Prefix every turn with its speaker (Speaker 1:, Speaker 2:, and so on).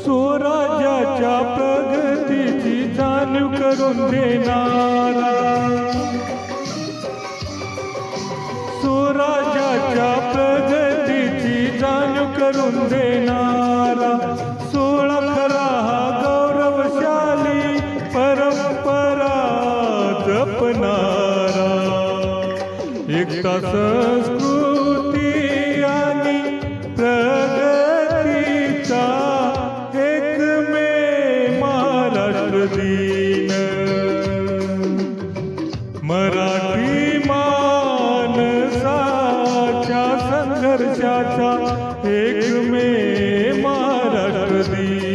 Speaker 1: स्वराज्याच्या प्रगतीची जाणीव करून देणारा, स्वराज्याच्या प्रगतीची जाणीव करून देणारा, 16 खरा हा गौरवशाली परंपरा जपणारा, एकता संस्कृती आणि प्रगतीचा एकमेव महाराष्ट्र दिन, मराठी माणसाच्या संघर्षाचा एकमेव महाराष्ट्र दिन.